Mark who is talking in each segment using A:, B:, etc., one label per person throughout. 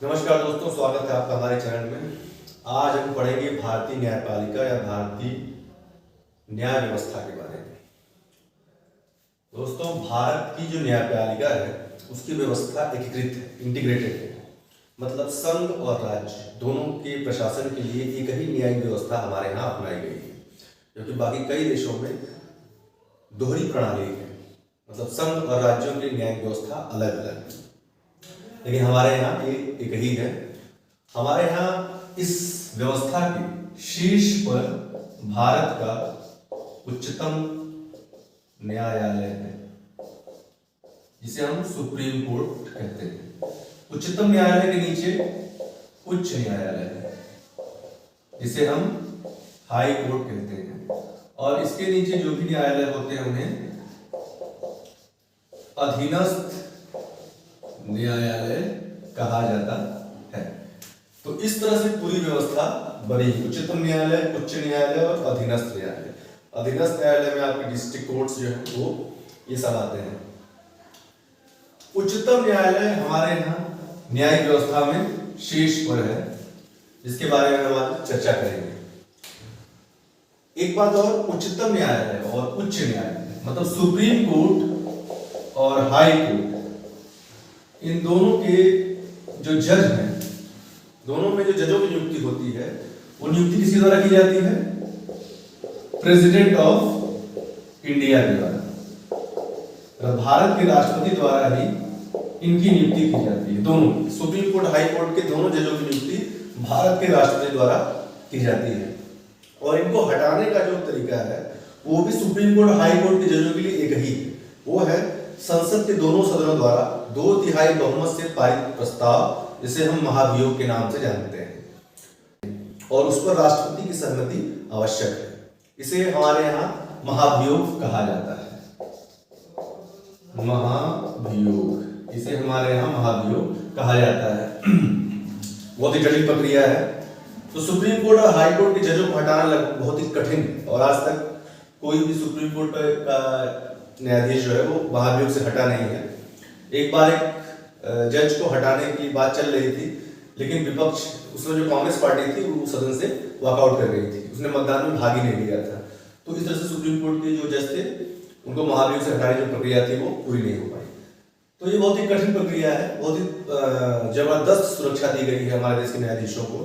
A: नमस्कार दोस्तों, स्वागत है आपका हमारे चैनल में। आज हम पढ़ेंगे भारतीय न्यायपालिका या भारतीय न्याय व्यवस्था के बारे में। दोस्तों, भारत की जो न्यायपालिका है उसकी व्यवस्था एकीकृत है, इंटीग्रेटेड है। मतलब संघ और राज्य दोनों के प्रशासन के लिए एक ही न्यायिक व्यवस्था हमारे यहाँ अपनाई गई है, क्योंकि बाकी कई देशों में दोहरी प्रणाली है। मतलब संघ और राज्यों की न्यायिक व्यवस्था अलग अलग है, लेकिन हमारे यहाँ ये एक ही है। हमारे यहाँ इस व्यवस्था के शीर्ष पर भारत का उच्चतम न्यायालय है, जिसे हम सुप्रीम कोर्ट कहते हैं। उच्चतम न्यायालय के नीचे उच्च न्यायालय है, जिसे हम हाई कोर्ट कहते हैं। और इसके नीचे जो भी न्यायालय होते हैं उन्हें अधीनस्थ न्यायालय कहा जाता है। तो इस तरह से पूरी व्यवस्था बनी। उच्चतम न्यायालय, उच्च न्यायालय और अधीनस्थ न्यायालय। अधीनस्थ न्यायालय में आपके डिस्ट्रिक्ट कोर्ट्स जो है वो ये सब आते हैं। उच्चतम न्यायालय हमारे यहाँ न्यायिक व्यवस्था में शीर्ष पर है, जिसके बारे में हम आज चर्चा करेंगे। एक बात और, उच्चतम न्यायालय और उच्च न्यायालय मतलब सुप्रीम कोर्ट और हाई कोर्ट, इन दोनों के जो जज हैं, दोनों में जो जजों की नियुक्ति होती है वो नियुक्ति किसके द्वारा की जाती है? प्रेसिडेंट ऑफ इंडिया के द्वारा। भारत के राष्ट्रपति द्वारा ही इनकी नियुक्ति की जाती है। दोनों सुप्रीम कोर्ट, हाई कोर्ट के दोनों जजों की नियुक्ति भारत के राष्ट्रपति द्वारा की जाती है। और इनको हटाने का जो तरीका है वो भी सुप्रीम कोर्ट, हाई कोर्ट के जजों के लिए एक ही है। वो है संसद के दोनों सदनों द्वारा 2/3 बहुमत से पारित प्रस्ताव, जिसे हम महाभियोग के नाम से जानते हैं, और उस पर राष्ट्रपति की सहमति आवश्यक है। इसे हमारे यहाँ महाभियोग कहा जाता है। महाभियोग, इसे हमारे यहाँ महाभियोग कहा जाता है। बहुत ही जटिल प्रक्रिया है। तो सुप्रीम कोर्ट और हाई कोर्ट के जजों को हटाना बहुत ही कठिन है, और आज तक कोई भी सुप्रीम कोर्ट का न्यायाधीश जो है वो महाभियोग से हटा नहीं है। एक बार एक जज को हटाने की बात चल रही थी, लेकिन विपक्ष, उसमें जो कांग्रेस पार्टी थी, वो सदन से वॉकआउट कर गई थी। उसने मतदान में भाग ही नहीं लिया था। तो इस तरह से सुप्रीम कोर्ट के जो जज थे उनको महाभियोग से हटाने की जो प्रक्रिया थी वो पूरी नहीं हो पाई। तो ये बहुत ही कठिन प्रक्रिया है। बहुत ही जबरदस्त सुरक्षा दी गई है हमारे देश के न्यायाधीशों को।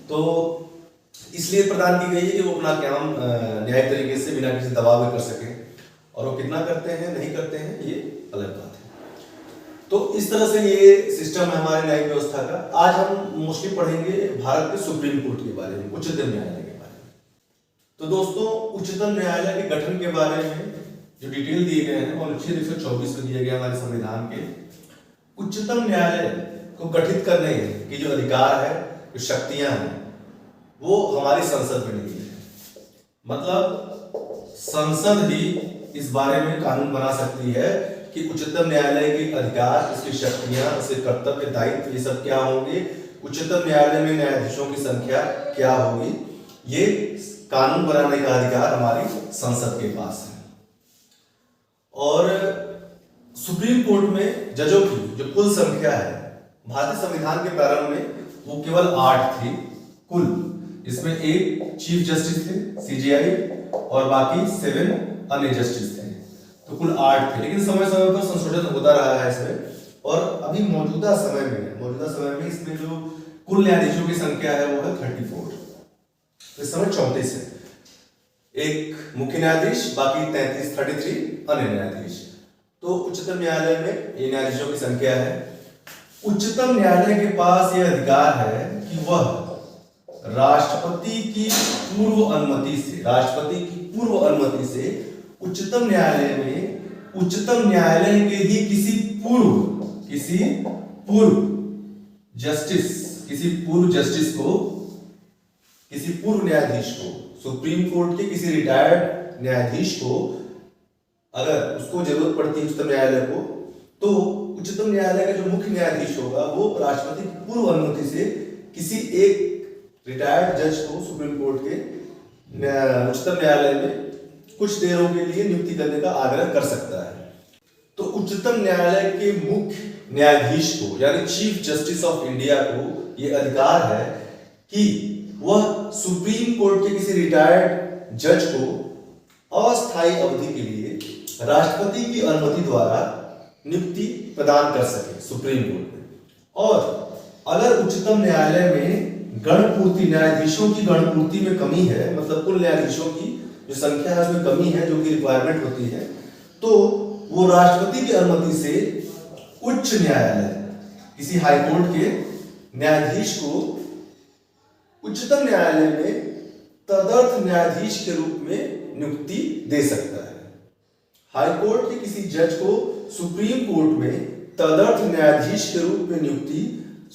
A: तो इसलिए प्रदान की गई है कि वो अपना काम न्यायिक तरीके से बिना किसी दबाव में कर सके, और वो कितना करते हैं नहीं करते हैं ये अलग बात है। तो इस तरह से ये सिस्टम है हमारे न्यायिक व्यवस्था का। आज हम मोस्टली पढ़ेंगे भारत के सुप्रीम कोर्ट के बारे में, उच्चतम न्यायालय के बारे में। तो दोस्तों, उच्चतम न्यायालय के गठन के बारे में जो डिटेल दिए गए हैं वो अनुच्छेद 124 में दिए गए हमारे संविधान के। उच्चतम न्यायालय को गठित करने की जो अधिकार है, जो शक्तियां हैं, वो हमारी संसद में नहीं है। मतलब संसद ही इस बारे में कानून बना सकती है कि उच्चतम न्यायालय के अधिकार, इसकी शक्तियां, इसके कर्तव्य, दायित्व, ये सब क्या होंगे, उच्चतम न्यायालय में न्यायाधीशों की संख्या क्या होगी, ये कानून बनाने का अधिकार हमारी संसद के पास है। और सुप्रीम कोर्ट में जजों की जो कुल संख्या है, भारतीय संविधान के प्रारंभ में वो केवल 8 थी कुल। इसमें एक चीफ जस्टिस थे, CJI, और बाकी 7 अन्य जस्टिस थे। तो कुल 8 थे, लेकिन समय समय पर संशोधन होता रहा है इसमें। और अभी मौजूदा समय में इसमें जो कुल न्यायाधीशों की संख्या है वो है 34। तो इस समय 34 है। एक मुख्य न्यायाधीश, बाकी 33 अन्य न्यायाधीश। तो उच्चतम न्यायालय में ये न्यायाधीशों की संख्या है। उच्चतम न्यायालय के पास यह अधिकार है कि वह राष्ट्रपति की पूर्व अनुमति से उच्चतम न्यायालय में उच्चतम न्यायालय के ही किसी पूर्व न्यायाधीश को, सुप्रीम कोर्ट के किसी रिटायर्ड न्यायाधीश को, अगर उसको जरूरत पड़ती है उच्चतम न्यायालय को, तो उच्चतम न्यायालय का जो मुख्य न्यायाधीश होगा वो राष्ट्रपति की पूर्व अनुमति से किसी एक रिटायर्ड जज को सुप्रीम कोर्ट के उच्चतम न्यायालय में कुछ देरों के लिए नियुक्ति करने का आग्रह कर सकता है। तो उच्चतम न्यायालय के मुख्य न्यायाधीश को यानी चीफ जस्टिस ऑफ इंडिया को ये अधिकार है कि वह सुप्रीम कोर्ट के किसी रिटायर्ड जज को अस्थायी अवधि के लिए राष्ट्रपति की अनुमति द्वारा नियुक्ति प्रदान कर सके सुप्रीम कोर्ट में। और अगर उच्चतम न्यायालय में गणपूर्ति न्यायाधीशों की गणपूर्ति में कमी है, मतलब कुल न्यायाधीशों की जो संख्या है उसमें कमी है, जो कि रिक्वायरमेंट होती है, तो वो राष्ट्रपति की अनुमति से उच्च न्यायालय किसी हाईकोर्ट के न्यायाधीश को उच्चतम न्यायालय में तदर्थ न्यायाधीश के रूप में नियुक्ति दे सकता है। हाईकोर्ट के किसी जज को सुप्रीम कोर्ट में तदर्थ न्यायाधीश के रूप में नियुक्ति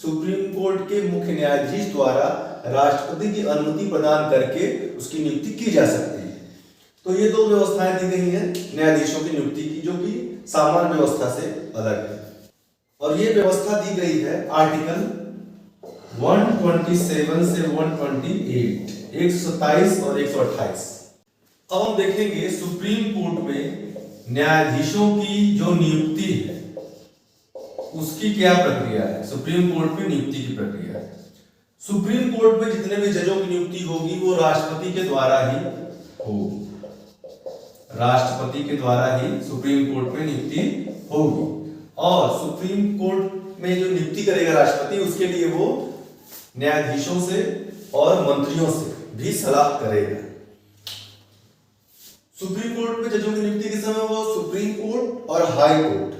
A: सुप्रीम कोर्ट के मुख्य न्यायाधीश द्वारा राष्ट्रपति की अनुमति प्रदान करके उसकी नियुक्ति की जा सकती है। तो ये दो व्यवस्थाएं दी गई हैं न्यायाधीशों की नियुक्ति की, जो कि सामान्य व्यवस्था से अलग है। और ये व्यवस्था दी गई है आर्टिकल 127 से 128, 127 और 128। अब हम देखेंगे सुप्रीम कोर्ट में न्यायाधीशों की जो नियुक्ति है उसकी क्या प्रक्रिया है। सुप्रीम कोर्ट में नियुक्ति की प्रक्रिया है। सुप्रीम कोर्ट में जितने भी जजों की नियुक्ति होगी वो राष्ट्रपति के द्वारा ही होगी। राष्ट्रपति के द्वारा ही सुप्रीम कोर्ट में नियुक्ति होगी। और सुप्रीम कोर्ट में जो नियुक्ति करेगा राष्ट्रपति, उसके लिए वो न्यायाधीशों से और मंत्रियों से भी सलाह करेगा। सुप्रीम कोर्ट में जजों की नियुक्ति के समय वो सुप्रीम कोर्ट और हाई कोर्ट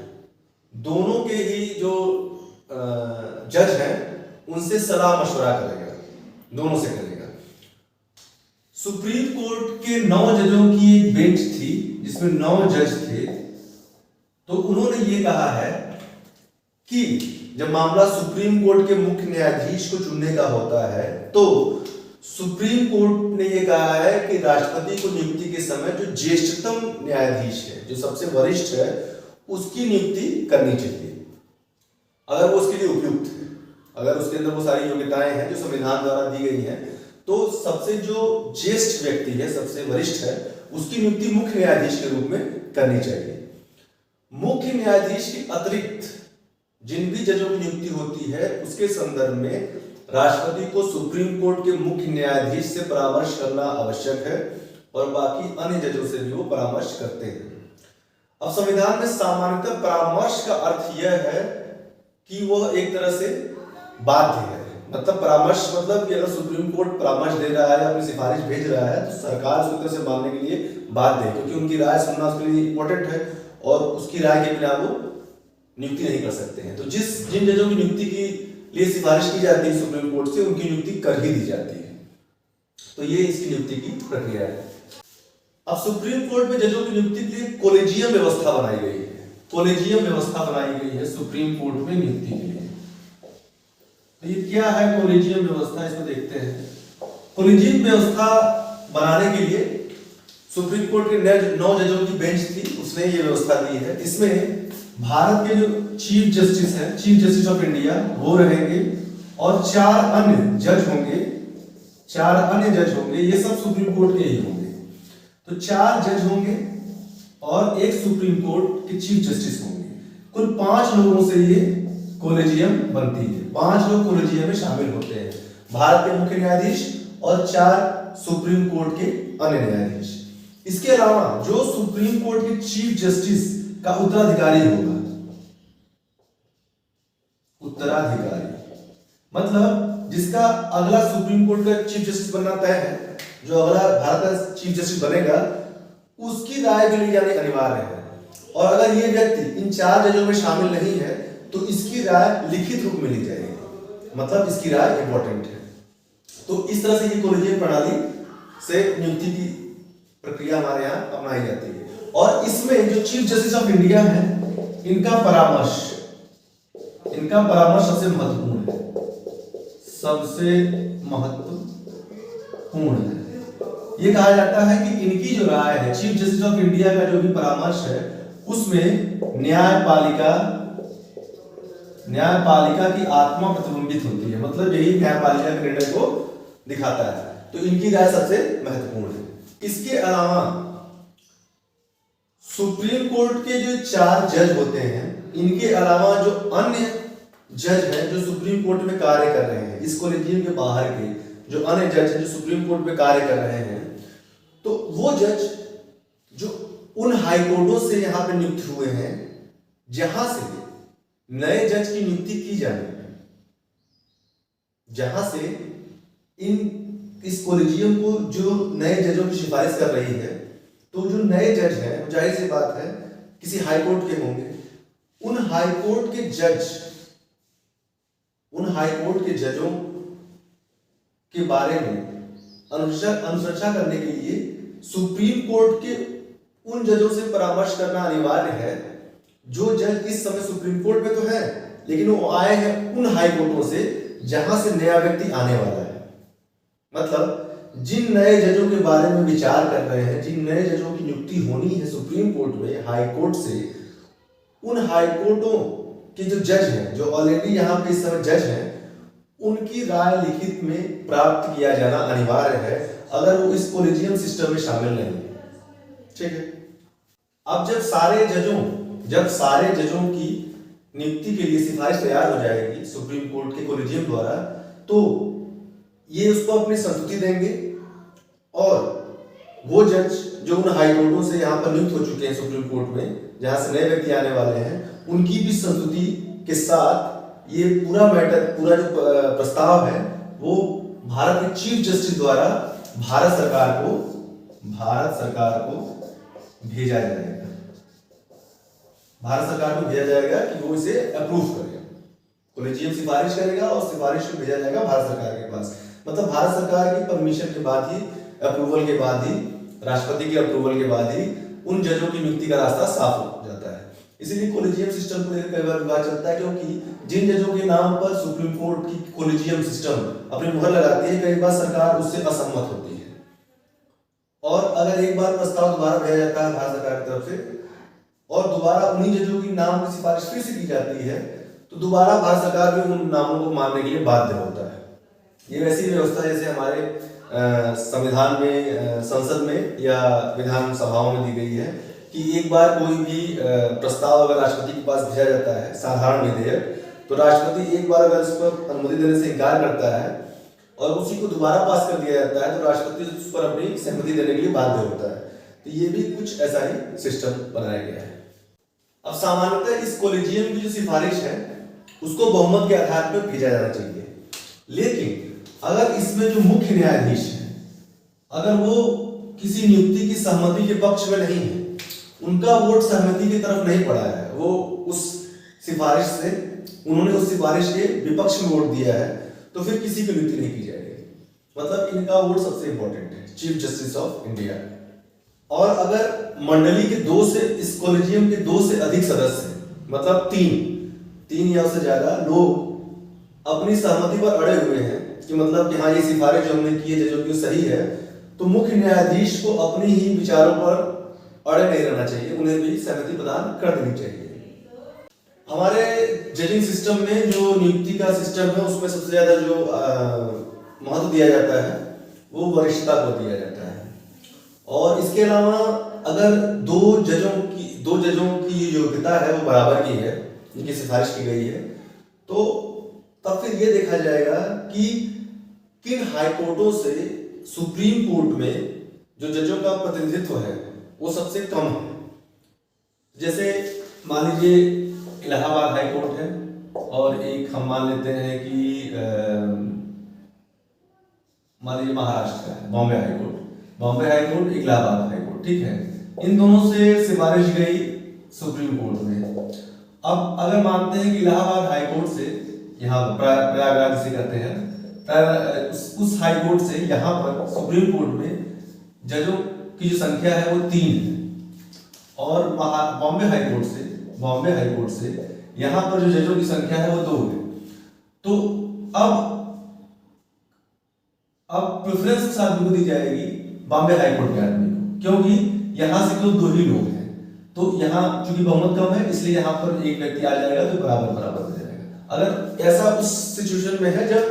A: दोनों के ही जो जज हैं उनसे सलाह मशवरा करेगा, दोनों से करेगा। सुप्रीम कोर्ट के 9 जजों की एक बेंच थी जिसमें 9 जज थे। तो उन्होंने ये कहा है कि जब मामला सुप्रीम कोर्ट के मुख्य न्यायाधीश को चुनने का होता है तो सुप्रीम कोर्ट ने ये कहा है कि राष्ट्रपति को नियुक्ति के समय जो ज्येष्ठतम न्यायाधीश है, जो सबसे वरिष्ठ है, उसकी नियुक्ति करनी चाहिए अगर वो उसके लिए उपयुक्त है, अगर उसके अंदर वो सारी योग्यताएं हैं जो संविधान द्वारा दी गई हैं। तो सबसे जो ज्येष्ठ व्यक्ति है, सबसे वरिष्ठ है, उसकी नियुक्ति मुख्य न्यायाधीश के रूप में करनी चाहिए। मुख्य न्यायाधीश के अतिरिक्त जिन भी जजों की नियुक्ति होती है उसके संदर्भ में राष्ट्रपति को सुप्रीम कोर्ट के मुख्य न्यायाधीश से परामर्श करना आवश्यक है और बाकी अन्य जजों से भी वो परामर्श करते हैं। अब संविधान में सामान्यतः परामर्श का अर्थ यह है कि वह एक तरह से बाध्य है। मतलब परामर्श मतलब कि अगर सुप्रीम कोर्ट परामर्श दे रहा है या अपनी सिफारिश भेज रहा है तो सरकार उसको तरह से मानने के लिए बाध्य है, क्योंकि उनकी राय सुनना उसके लिए इंपॉर्टेंट है और उसकी राय के बिना वो नियुक्ति नहीं कर सकते हैं। तो जिन जजों की नियुक्ति के लिए सिफारिश की जाती है सुप्रीम कोर्ट से, उनकी नियुक्ति कर ही दी जाती है। तो ये इसकी नियुक्ति की प्रक्रिया है। अब सुप्रीम कोर्ट में जजों की नियुक्ति के लिए कोलेजियम व्यवस्था बनाई गई है। कोलेजियम व्यवस्था बनाई गई है सुप्रीम कोर्ट में नियुक्ति के लिए। तो ये क्या है कोलेजियम व्यवस्था, इसको देखते हैं। कोलेजियम व्यवस्था बनाने के लिए सुप्रीम कोर्ट के 9 जजों की बेंच थी, उसने ये व्यवस्था दी है। इसमें भारत के जो चीफ जस्टिस हैं, चीफ जस्टिस ऑफ इंडिया, वो रहेंगे और 4 अन्य जज होंगे। 4 अन्य जज होंगे, ये सब सुप्रीम कोर्ट के ही होंगे। तो 4 जज होंगे और एक सुप्रीम कोर्ट के चीफ जस्टिस होंगे। कुल 5 लोगों से ये कोलेजियम बनती है। 5 लोग कोलेजियम में शामिल होते हैं, भारत के मुख्य न्यायाधीश और 4 सुप्रीम कोर्ट के अन्य न्यायाधीश। इसके अलावा जो सुप्रीम कोर्ट के चीफ जस्टिस का उत्तराधिकारी होगा, उत्तराधिकारी मतलब जिसका अगला सुप्रीम कोर्ट का चीफ जस्टिस बनना तय है, जो अगला भारत का चीफ जस्टिस बनेगा, उसकी राय भी ली जानी अनिवार्य है। और अगर ये व्यक्ति इन 4 जजों में शामिल नहीं है तो इसकी राय लिखित रूप में ली जाएगी, मतलब इसकी राय इंपॉर्टेंट है। तो इस तरह से ये कोलेजियम प्रणाली से नियुक्ति की प्रक्रिया हमारे यहाँ अपनाई जाती है। और इसमें जो चीफ जस्टिस ऑफ इंडिया है, इनका परामर्श सबसे महत्वपूर्ण है, सबसे महत्वपूर्ण है। ये कहा जाता है कि इनकी जो राय है, चीफ जस्टिस ऑफ इंडिया का जो भी परामर्श है, उसमें न्यायपालिका की आत्मा प्रतिबिंबित होती है। मतलब यही न्यायपालिका के निर्णय को दिखाता है। तो इनकी राय सबसे महत्वपूर्ण है। इसके अलावा सुप्रीम कोर्ट के जो 4 जज होते हैं इनके अलावा जो अन्य जज हैं जो सुप्रीम कोर्ट में कार्य कर रहे हैं, इस कॉलेजियम के बाहर के जो अन्य जज हैं जो सुप्रीम कोर्ट में कार्य कर रहे हैं, तो वो जज जो उन हाई कोर्टों से यहाँ पे नियुक्त हुए हैं जहां से नए जज की नियुक्ति की जानी है, जहां से इस कॉलेजियम को जो नए जजों की सिफारिश कर रही है, तो जो नए जज हैं जाहिर सी बात है किसी हाई कोर्ट के होंगे। उन हाई कोर्ट के जजों के बारे में अनुशंसा करने के लिए सुप्रीम कोर्ट के उन जजों से परामर्श करना अनिवार्य है जो जज इस समय सुप्रीम कोर्ट में तो है, लेकिन वो आए हैं उन हाई कोर्टों से जहां से नया व्यक्ति आने वाला है। मतलब जिन नए जजों के बारे में विचार कर रहे हैं, जिन नए जजों की नियुक्ति होनी है सुप्रीम कोर्ट में हाई कोर्ट से, उन हाई कोर्टों के जो जज हैं जो ऑलरेडी यहाँ पे इस समय जज हैं, उनकी राय लिखित में प्राप्त किया जाना अनिवार्य है अगर वो इस कॉलेजियम सिस्टम में शामिल नहीं है। ठीक है। अब जब सारे जजों की नियुक्ति के लिए सिफारिश तैयार हो जाएगी सुप्रीम कोर्ट के कॉलेजियम द्वारा, तो ये उसको अपनी संस्तुति देंगे और वो जज जो उन हाई कोर्टों से यहाँ पर नियुक्त हो चुके हैं सुप्रीम कोर्ट में, जहां से नए व्यक्ति आने वाले हैं, उनकी भी संस्तुति के साथ ये पूरा जो प्रस्ताव है वो भारत के चीफ जस्टिस द्वारा भारत सरकार को भेजा जाएगा। भारत सरकार को भेजा जाएगा कि वो इसे अप्रूव करेगा। कॉलेजियम सिफारिश करेगा और सिफारिश को भेजा जाएगा भारत सरकार के पास। मतलब भारत सरकार की परमिशन के बाद ही, अप्रूवल के बाद ही, राष्ट्रपति के अप्रूवल के बाद ही उन जजों की नियुक्ति का रास्ता साफ हो जाता है। इसीलिए कॉलेजियम सिस्टम को लेकर कई बार विवाद चलता है, क्योंकि जिन जजों के नाम पर सुप्रीम कोर्ट की कॉलेजियम सिस्टम अपनी मुहर लगाती है, कई बार सरकार उससे असहमत होती है और अगर एक बार प्रस्ताव दोबारा भेजा जाता है भारत सरकार की तरफ से और दोबारा उन्हीं जजों की नाम की सिफारिश फिर से की जाती है, तो दोबारा भारत सरकार भी उन नामों को मानने के लिए बाध्य होता है। ये वैसी व्यवस्था जैसे हमारे संविधान में, संसद में या विधान सभाओं में दी गई है कि एक बार कोई भी प्रस्ताव अगर राष्ट्रपति के पास भेजा जाता है, साधारण विधेयक, तो राष्ट्रपति एक बार अगर उस पर अनुमति देने से इनकार करता है और उसी को दोबारा पास कर दिया जाता है, तो राष्ट्रपति उस पर अपनी सहमति देने के लिए बाध्य होता है। तो ये भी कुछ ऐसा ही सिस्टम बनाया गया है। अब सामान्यतः इस कॉलेजियम की जो सिफारिश है उसको बहुमत के आधार पर भेजा जाना चाहिए, लेकिन अगर इसमें जो मुख्य न्यायाधीश है अगर वो किसी नियुक्ति की सहमति के पक्ष में नहीं है, उनका वोट सहमति की तरफ नहीं पड़ा है, वो उस सिफारिश से, उन्होंने उस सिफारिश के विपक्ष में वोट दिया है, तो फिर किसी की नियुक्ति नहीं की जाएगी। मतलब इनका वोट सबसे इंपॉर्टेंट है, चीफ जस्टिस ऑफ इंडिया। और अगर मंडली के इस कॉलेजियम के 2 से अधिक सदस्य, मतलब 3 या उससे ज्यादा लोग अपनी सहमति पर अड़े हुए हैं कि मतलब कि हाँ ये सिफारिश जो हमने की है जजों की सही है, तो मुख्य न्यायाधीश को अपनी ही विचारों पर अड़े नहीं रहना चाहिए, उन्हें भी सहमति प्रदान कर देनी चाहिए। हमारे जजिंग सिस्टम में जो नियुक्ति का सिस्टम है उसमें सबसे ज्यादा जो महत्व दिया जाता है वो वरिष्ठता को दिया जाता है। और इसके अलावा अगर दो जजों की योग्यता है वो बराबर की है, जिनकी सिफारिश की गई है, तो तब फिर ये देखा जाएगा कि किन हाई कोर्टों से सुप्रीम कोर्ट में जो जजों का प्रतिनिधित्व है वो सबसे कम है। जैसे मान लीजिए इलाहाबाद हाई कोर्ट है और एक हम मान लेते हैं कि मान लीजिए महाराष्ट्र का है Bombay high court, Allahabad high court, ठीक है। इन दोनों से सिफारिश गई सुप्रीम कोर्ट में। अब अगर मानते हैं कि इलाहाबाद हाई कोर्ट से, यहाँ प्रयागराज से कहते हैं, उस हाई कोर्ट से यहाँ पर सुप्रीम कोर्ट में जजों की जो संख्या है वो 3 है और बॉम्बे हाई कोर्ट से यहाँ पर जो जजों की संख्या है वो 2 है। तो अब प्रेफरेंस के साथ दी जाएगी बॉम्बे हाई कोर्ट के आदमी को, क्योंकि यहाँ से तो 2 ही लोग हैं, तो यहाँ चूंकि बहुमत कम है इसलिए यहाँ पर एक व्यक्ति आ जाएगा तो बराबर हो जाएगा। अगर ऐसा उस सिचुएशन में है जब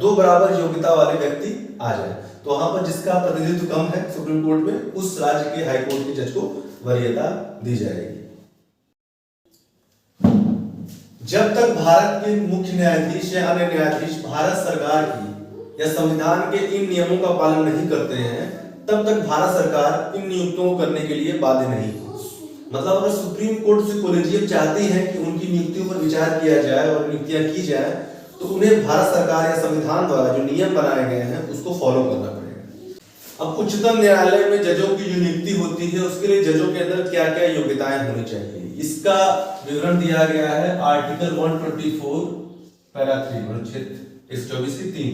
A: 2 बराबर योग्यता वाले व्यक्ति आ जाए, तो वहां पर जिसका प्रतिनिधित्व कम है सुप्रीम कोर्ट में, उस राज्य के हाई कोर्ट के जज को वरीयता दी जाएगी। जब तक भारत के मुख्य न्यायाधीश या अन्य न्यायाधीश भारत सरकार की या संविधान के इन नियमों का पालन नहीं करते हैं, तब तक भारत सरकार इन नियुक्तियों को करने के लिए बाध्य नहीं। मतलब अगर सुप्रीम कोर्ट से कॉलेजियम चाहती है कि उनकी नियुक्तियों पर विचार किया जाए और नियुक्तियां की जाए, तो उन्हें भारत सरकार या संविधान द्वारा जो नियम बनाए गए हैं उसको फॉलो करना पड़ेगा। अब उच्चतम न्यायालय में जजों की जो नियुक्ति होती है उसके लिए जजों के अंदर क्या क्या योग्यताएं होनी चाहिए, इसका विवरण दिया गया है आर्टिकल 124 पैरा 3 अनुच्छेद 124 की 3।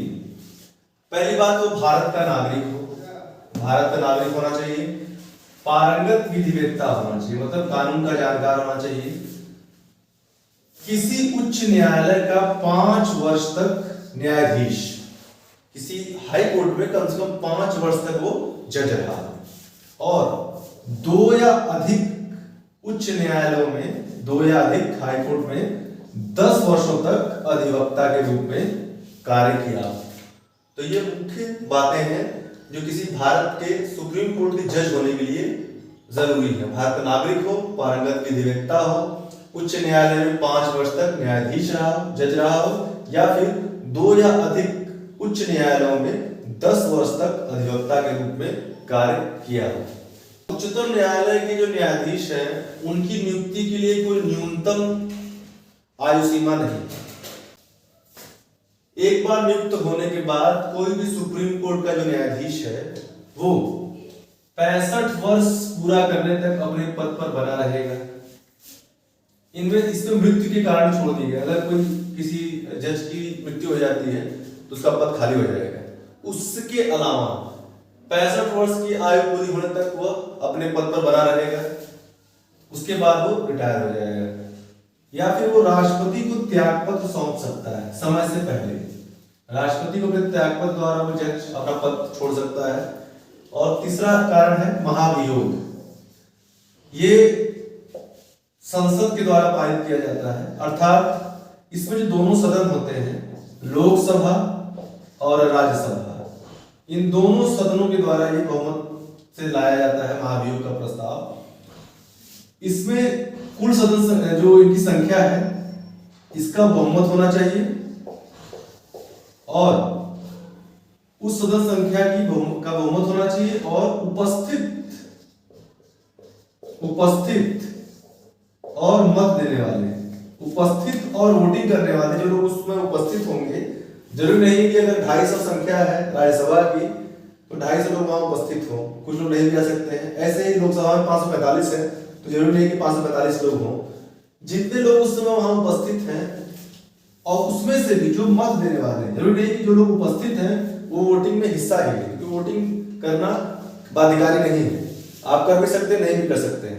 A: पहली बात तो भारत का नागरिक हो, भारत का नागरिक होना चाहिए, पारंगत विधिवेत्ता होना चाहिए, मतलब कानून का जानकार होना चाहिए, किसी उच्च न्यायालय का 5 वर्ष तक न्यायाधीश, किसी हाई कोर्ट में कम से कम 5 वर्ष तक वो जज रहा है, और 2 या अधिक उच्च न्यायालयों में, 2 या अधिक हाई कोर्ट में 10 वर्षों तक अधिवक्ता के रूप में कार्य किया। तो ये मुख्य बातें हैं जो किसी भारत के सुप्रीम कोर्ट के जज होने के लिए जरूरी है। भारत का नागरिक हो, पारंगत विधिवेत्ता हो, उच्च न्यायालय में 5 वर्ष तक न्यायाधीश रहा हो, जज रहा हो, या फिर 2 या अधिक उच्च न्यायालयों में 10 वर्ष तक अधिवक्ता के रूप में कार्य किया हो। उच्चतम न्यायालय के जो न्यायाधीश हैं उनकी नियुक्ति के लिए कोई न्यूनतम आयु सीमा नहीं। एक बार नियुक्त होने के बाद कोई भी सुप्रीम कोर्ट का जो न्यायाधीश है वो 65 वर्ष पूरा करने तक अपने पद पर बना रहेगा। इनमें इसमें मृत्यु के कारण छोड़ दिए गए, अगर कोई किसी जज की मृत्यु हो जाती है तो उसका पद खाली हो जाएगा। उसके अलावा 65 वर्ष की आयु पूरी होने तक वह अपने पद पर बना रहेगा, उसके बाद वो रिटायर हो जाएगा, या फिर वो राष्ट्रपति को त्यागपत्र सौंप सकता है समय से पहले। राष्ट्रपति को अपने त्यागपत्र द्वारा वो जज अपना पद छोड़ सकता है। और तीसरा कारण है महाभियोग। ये संसद के द्वारा पारित किया जाता है, अर्थात इसमें जो दोनों सदन होते हैं, लोकसभा और राज्यसभा, इन दोनों सदनों के द्वारा ये बहुमत से लाया जाता है महाभियोग का प्रस्ताव। इसमें कुल सदन जो इनकी संख्या है इसका बहुमत होना चाहिए, और उस सदन संख्या की का बहुमत होना चाहिए, और उपस्थित और मत देने वाले, उपस्थित और वोटिंग करने वाले जो लोग उसमें उपस्थित होंगे, जरूरी नहीं कि अगर 250 संख्या है राज्यसभा की तो 250 लोग वहां उपस्थित हों, कुछ लोग नहीं भी जा सकते हैं। ऐसे ही लोकसभा में 545 है तो जरूरी नहीं कि 545 लोग हों। जितने लोग उस समय वहां उपस्थित हैं और उसमें से भी जो मत देने वाले हैं, जरूरी नहीं कि जो लोग उपस्थित हैं वो वोटिंग में हिस्सा ले, क्योंकि वोटिंग करना बाध्यकारी नहीं है, आप कर भी सकते हैं, नहीं भी कर सकते हैं।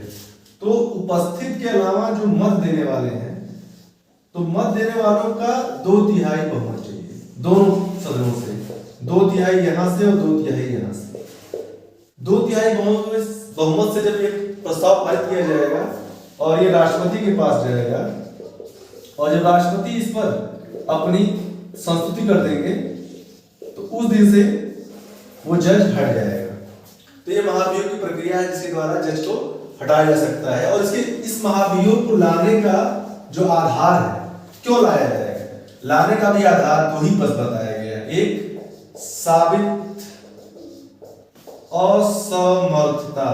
A: तो उपस्थित के अलावा जो मत देने वाले हैं, तो मत देने वालों का 2/3 बहुमत चाहिए दोनों सदनों से, 2/3 यहां से और 2/3 यहां से। 2/3 बहुमत से जब एक प्रस्ताव पारित किया जाएगा और ये राष्ट्रपति के पास जाएगा, और जब राष्ट्रपति इस पर अपनी संस्तुति कर देंगे तो उस दिन से वो जज हट जाएगा। तो ये महाभियोग की प्रक्रिया है जिसके द्वारा जज को हटाया जा सकता है। और इस महाभियोग को लाने का जो आधार है, क्यों लाया जाएगा, लाने का भी आधार 2 ही बस बताया गया है। एक साबित असमर्थता।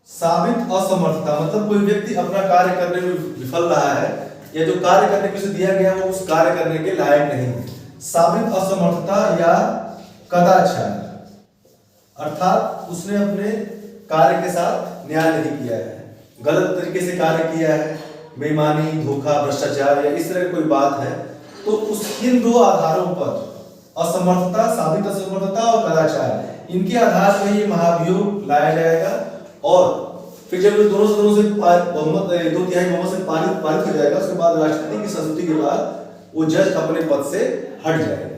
A: साबित असमर्थता मतलब कोई व्यक्ति अपना कार्य करने में विफल रहा है, या जो कार्य करने के उसे दिया गया वो उस कार्य करने के लायक नहीं है। साबित असमर्थता या कदाचार, अर्थात उसने अपने कार्य के साथ न्याय नहीं किया है, गलत तरीके से कार्य किया है, बेईमानी, धोखा, भ्रष्टाचार या इस तरह की कोई बात है, तो उस इन 2 आधारों पर, असमर्थता, साबित असमर्थता और कदाचार, इनके आधार पर ये महाभियोग लाया जाएगा। और फिर जब दोनों सदनों से बहुमत 2/3 बहुमत से पारित हो जाएगा, उसके बाद राष्ट्रपति की संस्तुति के बाद वो जज अपने पद से हट जाएगा।